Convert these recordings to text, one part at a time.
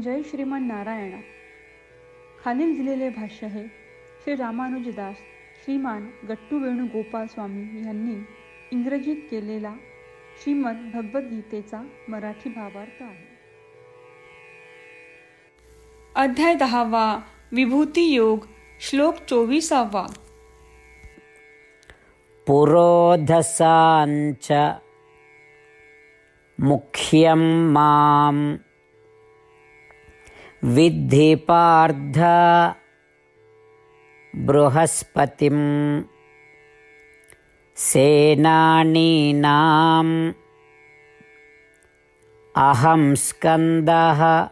जय श्रीमन नारायण. खालील दिलेले भाष्य हे श्री रामानुजदास श्रीमान गट्टू वेणुगोपाल स्वामी यांनी इंग्रजीत केलेला श्रीमद भगवद्गीतेचा मराठी भावार्थ आहे. अध्याय 10 विभूती योग, श्लोक 24. पुरोधसांच मुख्यं मां विद्धि पार्थ बृहस्पतिं सेनानीनाम् अहं स्कन्दः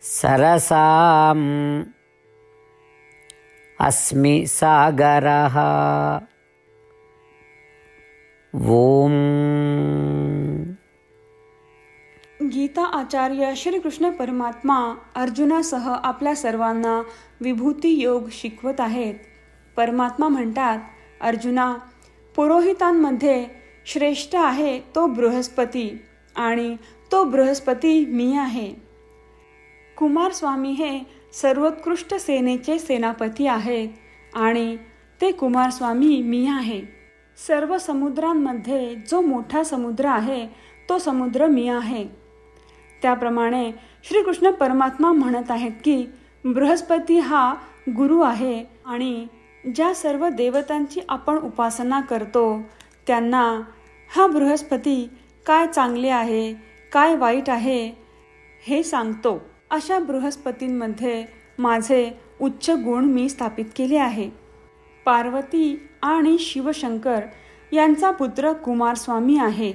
सरसाम् अस्मि सागरः. ओम. गीता आचार्य श्री कृष्ण परमात्मा अर्जुनासह आपल्या सर्वांना विभूती योग शिकवत आहेत. परमात्मा म्हणतात, अर्जुना, पुरोहितांमध्ये श्रेष्ठ आहे तो बृहस्पती आणि तो बृहस्पती मी आहे. कुमारस्वामी हे सर्वोत्कृष्ट सेनेचे सेनापती आहेत आणि ते कुमारस्वामी मी आहे. सर्व समुद्रांमध्ये जो मोठा समुद्र आहे तो समुद्र मी आहे. त्याप्रमाणे श्रीकृष्ण परमात्मा म्हणत आहेत की बृहस्पती हा गुरु आहे आणि ज्या सर्व देवतांची आपण उपासना करतो त्यांना हा बृहस्पती काय चांगले आहे काय वाईट आहे हे सांगतो. अशा बृहस्पतींमध्ये माझे उच्च गुण मी स्थापित केले आहे. पार्वती आणि शिवशंकर यांचा पुत्र कुमारस्वामी आहे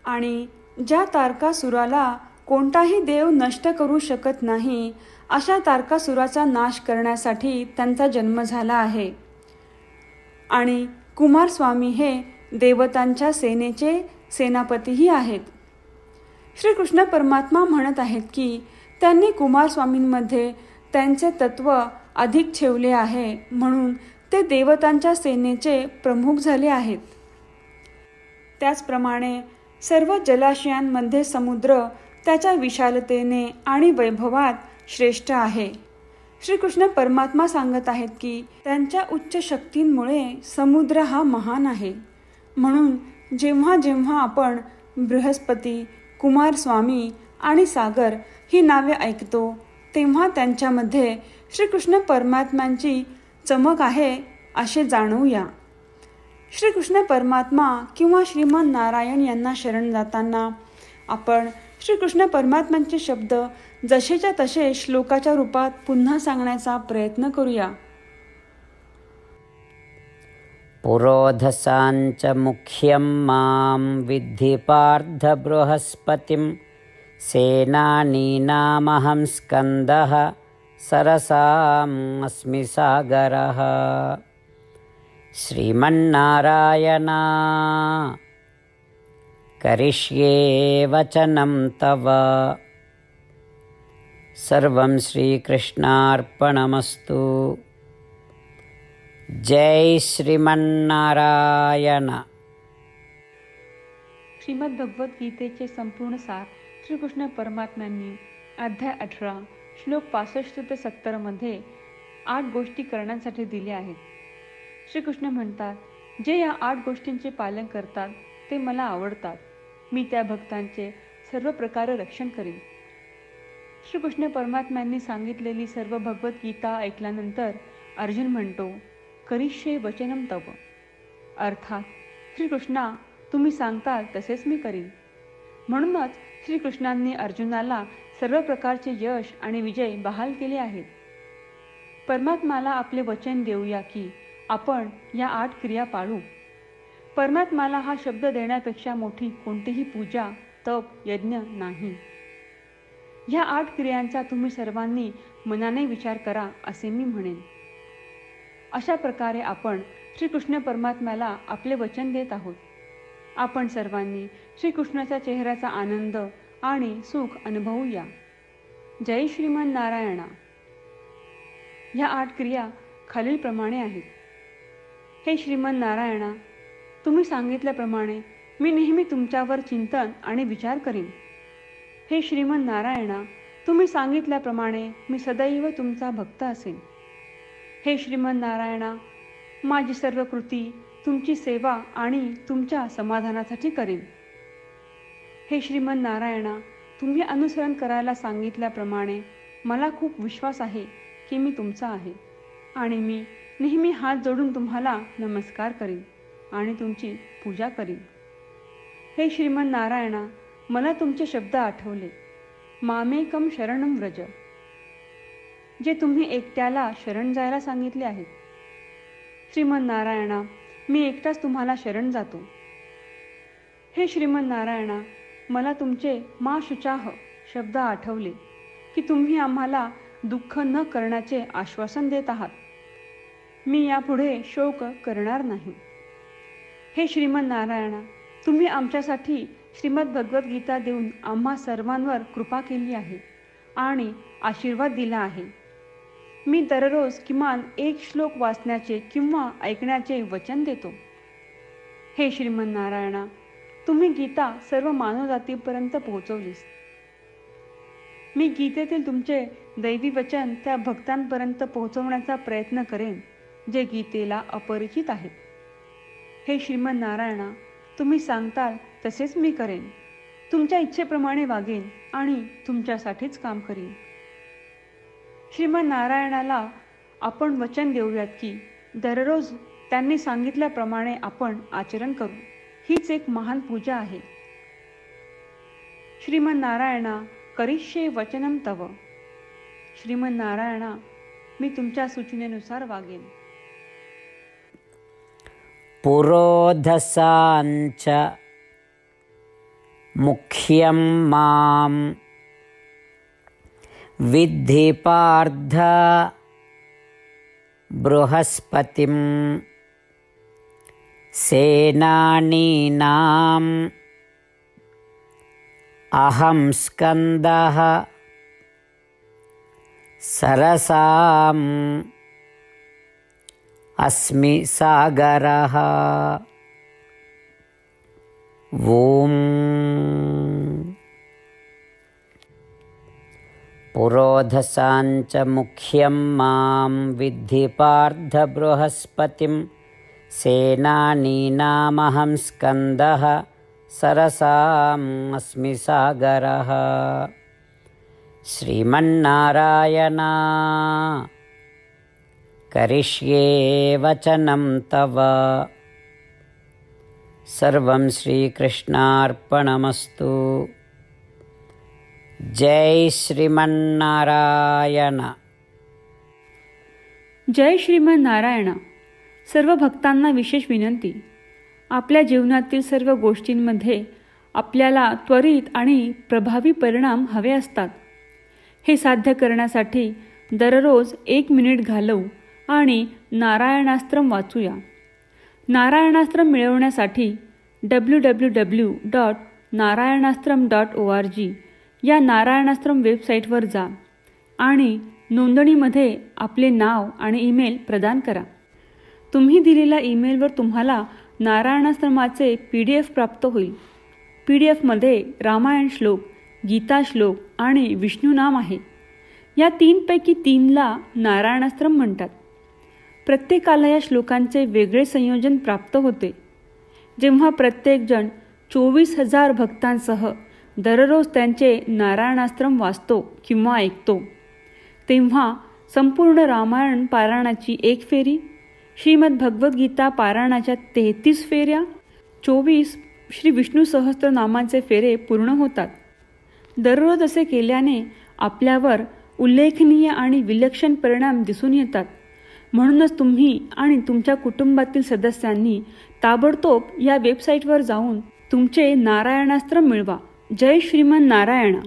आणि ज्या तारकासुराला कोणताही देव नष्ट करू शकत नाही अशा तारकासुराचा नाश करण्यासाठी त्यांचा जन्म झाला आहे. आणि कुमारस्वामी हे देवतांच्या सेनेचे सेनापतीही आहेत. श्रीकृष्ण परमात्मा म्हणत आहेत की त्यांनी कुमारस्वामींमध्ये त्यांचे तत्व अधिक ठेवले आहे म्हणून ते देवतांच्या सेनेचे प्रमुख झाले आहेत. त्याचप्रमाणे सर्व जलाशयांमध्ये समुद्र त्याच्या विशालतेने आणि वैभवात श्रेष्ठ आहे. श्रीकृष्ण परमात्मा सांगत आहेत की त्यांच्या उच्च शक्तींमुळे समुद्र हा महान आहे. म्हणून जेव्हा जेव्हा आपण बृहस्पती, कुमारस्वामी आणि सागर ही नावे ऐकतो तेव्हा त्यांच्यामध्ये श्रीकृष्ण परमात्म्यांची चमक आहे असे जाणवूया. श्रीकृष्ण परमात्मा किंवा श्रीमान नारायण यांना शरण जाताना आपण श्रीकृष्ण परमात्म्यांचे शब्द जसेच्या तसे श्लोकाच्या रूपात पुन्हा सांगण्याचा प्रयत्न करूया. पुरोधसांच मुख्यं मां विद्धि पार्थ बृहस्पतिं सेनानीनामहं स्कन्दः सरसाम् अस्मि सागरः. श्रीमन्नारायण करिष्ये वचनं तव. सर्वं श्रीकृष्णार्पणमस्तु. जय श्रीमन्नारायण. श्रीमद भगवद्गीतेचे संपूर्ण सार श्रीकृष्ण परमात्म्यांनी अध्याय 18 श्लोक 65 ते 70 मध्ये 8 गोष्टी करण्यासाठी दिल्या आहेत. श्रीकृष्ण म्हणतात, जे या 8 गोष्टींचे पालन करतात ते मला आवडतात. मी त्या भक्तांचे सर्व प्रकारे रक्षण करीन. श्रीकृष्ण परमात्म्यांनी सांगितलेली सर्व भगवद्गीता ऐकल्यानंतर अर्जुन म्हणतो, करिष्ये वचनं तव. अर्थात श्रीकृष्णा, तुम्ही सांगताल तसेच मी करीन. म्हणूनच श्रीकृष्णांनी अर्जुनाला सर्व प्रकारचे यश आणि विजय बहाल केले आहेत. परमात्म्याला आपले वचन देऊया की आपण या 8 क्रिया पाळू. परमात्म्याला हा शब्द देण्यापेक्षा मोठी कोणतीही पूजा, तप, यज्ञ नाही. ह्या 8 क्रियांचा तुम्ही सर्वांनी मनाने विचार करा असे मी म्हणेन. अशा प्रकारे आपण श्रीकृष्ण परमात्म्याला आपले वचन देत आहोत. आपण सर्वांनी श्रीकृष्णाच्या चेहऱ्याचा आनंद आणि सुख अनुभवूया. जय श्रीमन नारायणा. ह्या 8 क्रिया खालीलप्रमाणे आहेत. हे श्रीमन नारायणा, तुम्ही सांगितल्याप्रमाणे मी नेहमी तुमच्यावर चिंतन आणि विचार करीन. हे श्रीमन नारायणा, तुम्ही सांगितल्याप्रमाणे मी सदैव तुमचा भक्त असेन. हे श्रीमन नारायणा, माझी सर्व कृती तुमची सेवा आणि तुमच्या समाधानासाठी करेन. हे श्रीमन नारायणा, तुम्ही अनुसरण करायला सांगितल्याप्रमाणे मला खूप विश्वास आहे की मी तुमचा आहे आणि मी नेहमी हात जोडून तुम्हाला नमस्कार करीन आणि तुमची पूजा करीन. हे श्रीमन नारायणा, मला तुमचे शब्द आठवले. मामेकम शरणम व्रज, जे तुम्ही एकट्याला शरण जायला सांगितले आहेत. श्रीमन नारायणा, मी एकटाच तुम्हाला शरण जातो. हे श्रीमन नारायणा, मला तुमचे मा शुचाह शब्द आठवले की तुम्ही आम्हाला दुःख न करण्याचे आश्वासन देत आहात. मी यापुढे शोक करणार नाही. हे श्रीमन नारायणा, तुम्ही आमच्यासाठी श्रीमद भगवद्गीता देऊन आम्हा सर्वांवर कृपा केली आहे आणि आशीर्वाद दिला आहे. मी दररोज किमान 1 श्लोक वाचण्याचे किंवा ऐकण्याचे वचन देतो. हे श्रीमन नारायणा, तुम्ही गीता सर्व मानवजातीपर्यंत पोहोचवलीस. मी गीतेतील तुमचे दैवी वचन त्या भक्तांपर्यंत पोहोचवण्याचा प्रयत्न करेन जे गीतेला अपरिचित आहेत. हे श्रीमन नारायणा, तुम्ही सांगताल तसेच मी करेन. तुमच्या इच्छेप्रमाणे वागेन आणि तुमच्यासाठीच काम करीन. श्रीमन नारायणाला आपण वचन देऊयात की दररोज त्यांनी सांगितल्याप्रमाणे आपण आचरण करू. हीच एक महान पूजा आहे. श्रीमन नारायणा, करिष्ये वचनम तव. श्रीमन नारायणा, मी तुमच्या सूचनेनुसार वागेन. पुरोधसांच मुख्यं मां विद्धि पार्थ बृहस्पतिं सेनानीनाम् अहं स्कन्दः सरसाम् अस्मि सागरः. ॐ पुरोधसांच मुख्यं मां विद्धि पार्थ बृहस्पतिं सेनानीनामहं स्कन्दः सरसाम् अस्मि सागरः. श्रीमन्नारायणा, करिष्ये वचनं तव. सर्वं श्रीकृष्णार्पणमस्तु. जय श्रीमन्नारायण. जय श्रीमन नारायणा. सर्व भक्तांना विशेष विनंती. आपल्या जीवनातील सर्व गोष्टींमध्ये आपल्याला त्वरित आणि प्रभावी परिणाम हवे असतात. हे साध्य करण्यासाठी दररोज 1 मिनिट घालवू आणि नारायणास्त्रम वाचूया. नारायणास्त्रम मिळवण्यासाठी www.narayanaastram.org या नारायणास्त्रम वेबसाईटवर जा आणि नोंदणीमध्ये आपले नाव आणि ईमेल प्रदान करा. तुम्ही दिलेल्या ईमेलवर तुम्हाला नारायणास्त्रमाचे PDF प्राप्त होईल. PDFमध्ये रामायण श्लोक, गीता श्लोक आणि विष्णू नाम आहे. या 3 पैकी 3ला नारायणास्त्रम म्हणतात. प्रत्येकाला या श्लोकांचे वेगळे संयोजन प्राप्त होते. जेव्हा प्रत्येकजण 24,000 भक्तांसह दररोज त्यांचे नारायणास्त्रम वाचतो किंवा ऐकतो, तेव्हा संपूर्ण रामायण पारायणाची 1 फेरी, श्रीमद भगवद्गीता पारायणाच्या 33 फेऱ्या, 24 श्री विष्णू सहस्त्रनामांचे फेरे पूर्ण होतात. दररोज असे केल्याने आपल्यावर उल्लेखनीय आणि विलक्षण परिणाम दिसून येतात. म्हणूनच तुम्ही आणि तुमच्या कुटुंबातील सदस्यांनी ताबडतोब या वेबसाईटवर जाऊन तुमचे नारायणास्त्र मिळवा. जय श्रीमन नारायण.